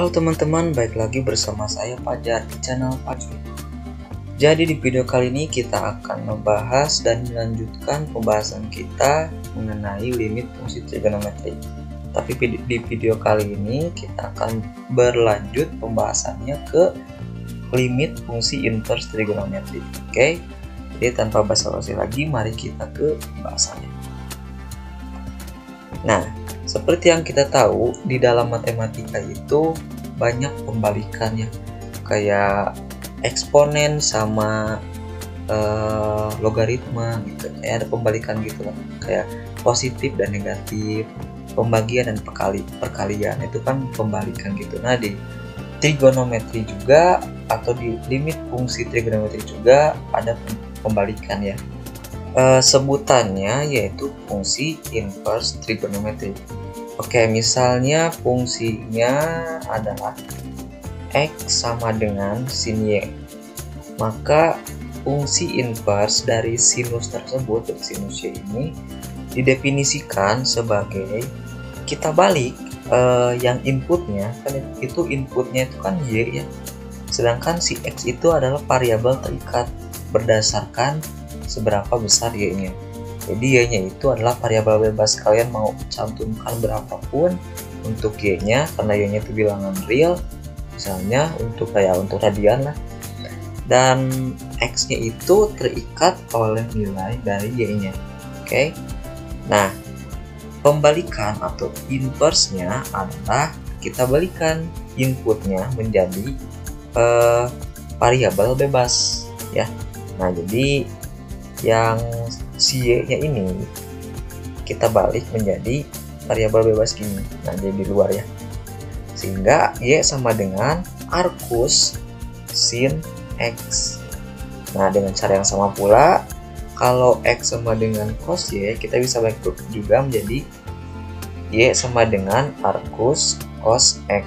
Halo teman-teman, balik lagi bersama saya Fajar di channel Fajar. Jadi di video kali ini kita akan membahas dan melanjutkan pembahasan kita mengenai limit fungsi trigonometri. Tapi di video kali ini kita akan berlanjut pembahasannya ke limit fungsi inverse trigonometri. Oke, jadi tanpa basa-basi lagi, mari kita ke pembahasannya. Nah, seperti yang kita tahu, di dalam matematika itu banyak pembalikannya, kayak eksponen sama logaritma gitu. Kayak ada pembalikan gitu lah, kayak positif dan negatif, pembagian dan perkalian itu kan pembalikan gitu. Nah, di trigonometri juga atau di limit fungsi trigonometri juga ada pembalikan ya. Sebutannya yaitu fungsi inverse trigonometri. Oke, misalnya fungsinya adalah X sama dengan sin Y, maka fungsi inverse dari sinus tersebut, sinus Y ini didefinisikan sebagai kita balik yang inputnya, kan itu inputnya itu kan Y ya, sedangkan si X itu adalah variabel terikat berdasarkan seberapa besar Y-nya. Jadi Y-nya itu adalah variabel bebas, kalian mau cantumkan berapapun untuk Y-nya, karena Y-nya itu bilangan real, misalnya untuk radian lah, dan X-nya itu terikat oleh nilai dari Y-nya. Oke. Nah, pembalikan atau inverse-nya adalah kita balikan inputnya menjadi variabel bebas ya. Nah, jadi yang si Y-nya ini kita balik menjadi variabel bebas gini. Nah, jadi di luar ya. Sehingga Y sama dengan arcus sin X. Nah, dengan cara yang sama pula, kalau X sama dengan cos Y, kita bisa balik juga menjadi Y sama dengan arcus cos X.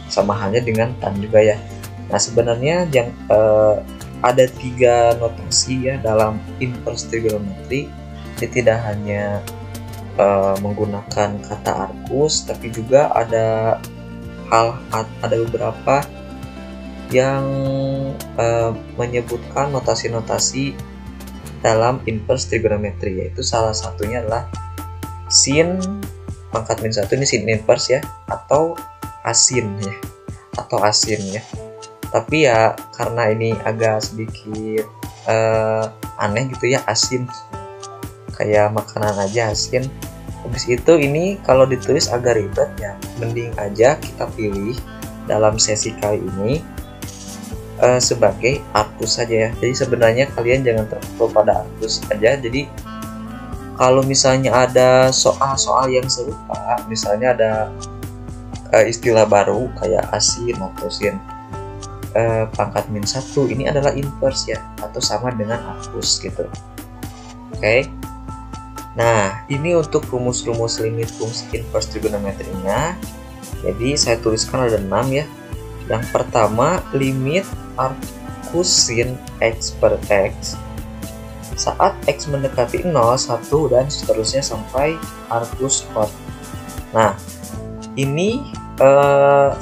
Sama halnya dengan tan juga ya. Nah, sebenarnya ada 3 notasi ya dalam inverse trigonometri. Jadi tidak hanya menggunakan kata arcus, tapi juga ada beberapa yang menyebutkan notasi-notasi dalam inverse trigonometri, yaitu salah satunya adalah sin pangkat min 1, ini sin inverse ya, atau asin ya, tapi ya karena ini agak sedikit aneh gitu ya, asin kayak makanan aja asin. Habis itu ini kalau ditulis agak ribet ya, mending aja kita pilih dalam sesi kali ini sebagai arcus saja ya. Jadi sebenarnya kalian jangan terfokus pada arcus aja. Jadi kalau misalnya ada soal-soal yang serupa, misalnya ada istilah baru kayak asin atau sin pangkat min 1, ini adalah inverse ya, atau sama dengan arcus gitu. Oke. Nah, ini untuk rumus-rumus limit fungsi inverse trigonometrinya. Jadi saya tuliskan ada 6 ya. Yang pertama, limit arcus sin X per X saat X mendekati 0, 1 dan seterusnya sampai arcus cos. Nah, ini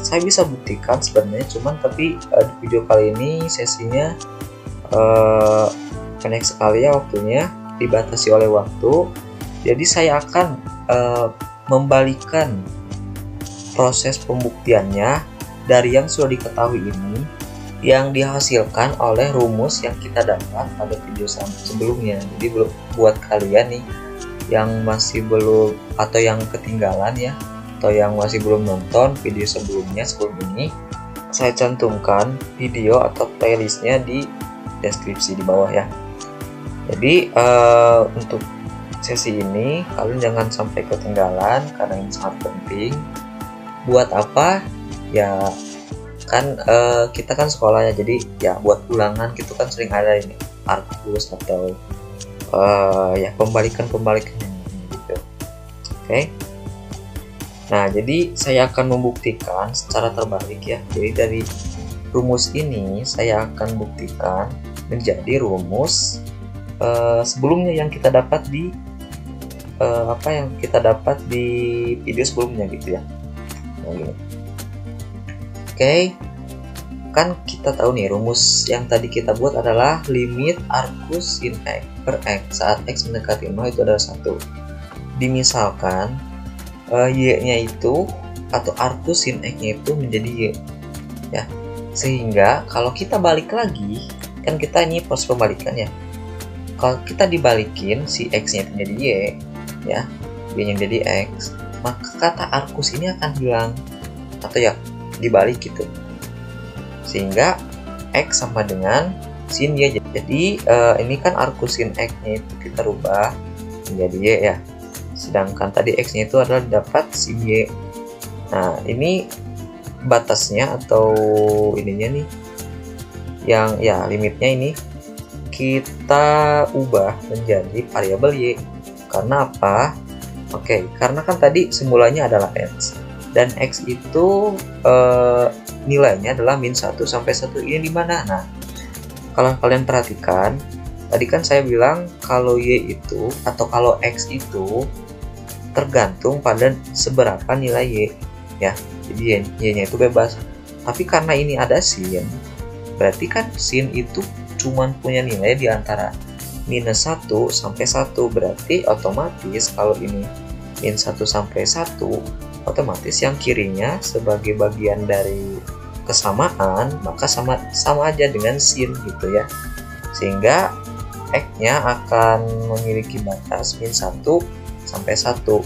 saya bisa buktikan sebenarnya, tapi di video kali ini sesinya pendek sekali ya, waktunya dibatasi oleh waktu. Jadi saya akan membalikkan proses pembuktiannya dari yang sudah diketahui ini yang dihasilkan oleh rumus yang kita dapat pada video sebelumnya. Jadi buat kalian nih yang masih belum atau yang ketinggalan ya, atau yang masih belum nonton video sebelum ini, saya cantumkan video atau playlistnya di deskripsi di bawah ya. Jadi untuk sesi ini kalian jangan sampai ketinggalan karena ini sangat penting. Buat apa ya, kan kita kan sekolah ya, jadi ya buat ulangan gitu kan sering ada ini arcus atau ya pembalikan gitu. Oke. Nah, jadi saya akan membuktikan secara terbalik ya. Jadi dari rumus ini saya akan buktikan menjadi rumus sebelumnya yang kita dapat di video sebelumnya gitu ya. Nah, gini. Oke, kan kita tahu nih rumus yang tadi kita buat adalah limit arcus sin x per x saat x mendekati 0 itu adalah 1. Dimisalkan y-nya itu atau arcus sin x-nya itu menjadi y ya. Sehingga kalau kita balik lagi, kan kita ini proses pembalikan ya. Kalau kita dibalikin si x-nya menjadi y ya, y-nya jadi x, maka kata arcus ini akan hilang atau ya dibalik gitu. Sehingga x sama dengan sin y. Jadi ini kan arcus sin x-nya itu kita rubah menjadi y ya. Sedangkan tadi x-nya itu adalah dapat sin y. Nah, ini batasnya atau ininya nih yang ya limitnya ini kita ubah menjadi variabel y. Karena apa? Oke, karena kan tadi semulanya adalah x dan x itu nilainya adalah min 1 sampai 1. Ini di mana? Nah, kalau kalian perhatikan tadi kan saya bilang kalau y itu atau kalau x itu tergantung pada seberapa nilai y ya. Jadi y-nya itu bebas. Tapi karena ini ada sin, berarti kan sin itu cuman punya nilai di antara minus 1 sampai 1. Berarti otomatis kalau ini min 1 sampai 1, otomatis yang kirinya sebagai bagian dari kesamaan, maka sama aja dengan sin gitu ya. Sehingga x-nya akan memiliki batas min 1 sampai 1.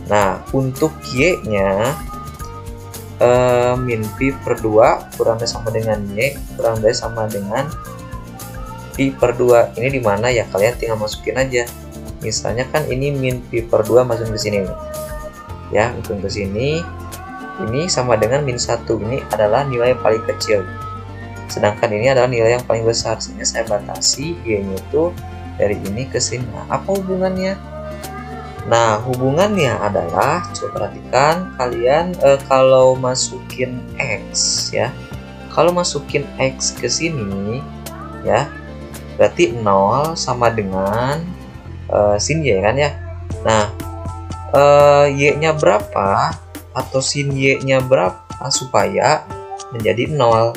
Nah, untuk y-nya min pi per 2 kurang dari sama dengan y kurang dari sama dengan pi per 2. Ini dimana ya, kalian tinggal masukin aja. Misalnya kan ini min pi per 2 masukin ke sini nih. Ya, masukin ke sini. Ini sama dengan min 1. Ini adalah nilai yang paling kecil. Sedangkan ini adalah nilai yang paling besar. Sehingga saya batasi y-nya itu dari ini ke sini. Nah, apa hubungannya? Nah, hubungannya adalah, coba perhatikan kalian kalau masukin x ya. Kalau masukin x ke sini ya, berarti 0 sama dengan sin y kan ya. Nah, y-nya berapa atau sin y-nya berapa supaya menjadi 0?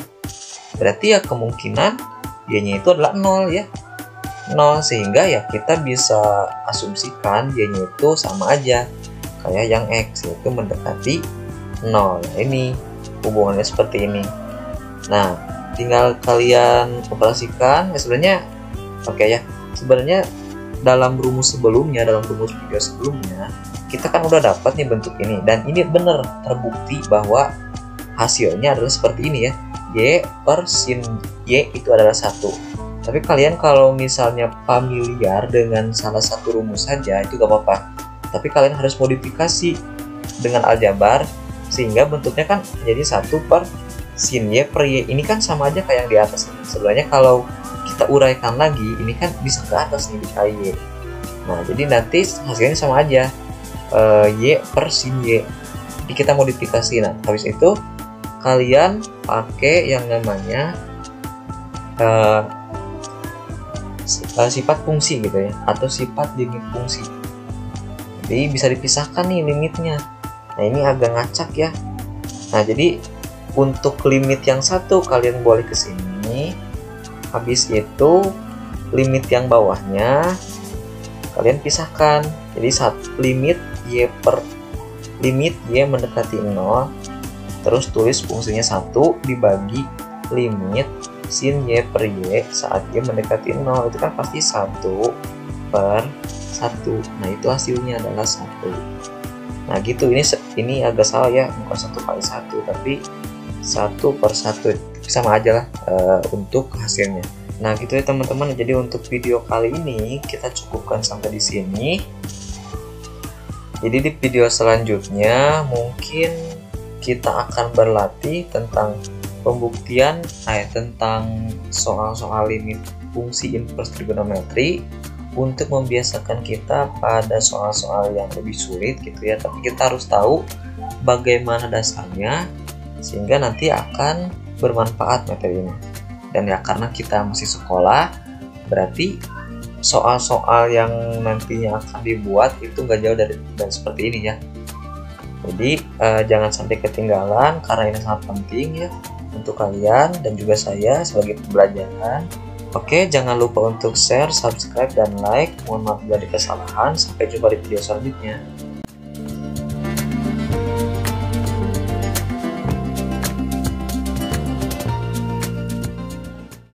Berarti ya kemungkinan y-nya itu adalah 0 ya. 0, sehingga ya kita bisa asumsikan y-nya itu sama aja kayak yang x, yaitu mendekati 0. Nah, ini hubungannya seperti ini. Nah, tinggal kalian operasikan ya sebenarnya. Oke ya, sebenarnya dalam rumus sebelumnya, dalam rumus video sebelumnya, kita kan udah dapat nih bentuk ini, dan ini benar terbukti bahwa hasilnya adalah seperti ini ya. Y per sin y itu adalah 1. Tapi kalian kalau misalnya familiar dengan salah satu rumus saja itu gak apa-apa. Tapi kalian harus modifikasi dengan aljabar sehingga bentuknya kan jadi 1 per sin y per y. Ini kan sama aja kayak yang di atas. Sebenarnya kalau kita uraikan lagi, ini kan bisa ke atas nih di y. Nah, jadi nanti hasilnya sama aja, y per sin y. Jadi kita modifikasi. Nah, habis itu kalian pakai yang namanya sifat fungsi gitu ya, atau sifat limit fungsi. Jadi bisa dipisahkan nih limitnya. Nah, ini agak ngacak ya. Nah, jadi untuk limit yang satu kalian boleh ke sini. Habis itu limit yang bawahnya kalian pisahkan. Jadi limit y mendekati 0, terus tulis fungsinya 1 dibagi limit sin y per y saat y mendekati 0. Itu kan pasti 1 per 1. Nah, itu hasilnya adalah 1. Nah, gitu. Ini agak salah ya, bukan 1 kali 1 tapi 1 per 1. Sama aja lah untuk hasilnya. Nah, gitu ya teman-teman. Jadi untuk video kali ini kita cukupkan sampai di sini. Jadi di video selanjutnya mungkin kita akan berlatih tentang pembuktian tentang soal-soal limit fungsi inverse trigonometri untuk membiasakan kita pada soal-soal yang lebih sulit gitu ya. Tapi kita harus tahu bagaimana dasarnya sehingga nanti akan bermanfaat materi ini. Dan ya karena kita masih sekolah, berarti soal-soal yang nantinya akan dibuat itu gak jauh dari seperti ini ya. Jadi jangan sampai ketinggalan karena ini sangat penting ya untuk kalian dan juga saya sebagai pembelajaran. Oke, jangan lupa untuk share, subscribe, dan like. Mohon maaf bila ada kesalahan. Sampai jumpa di video selanjutnya.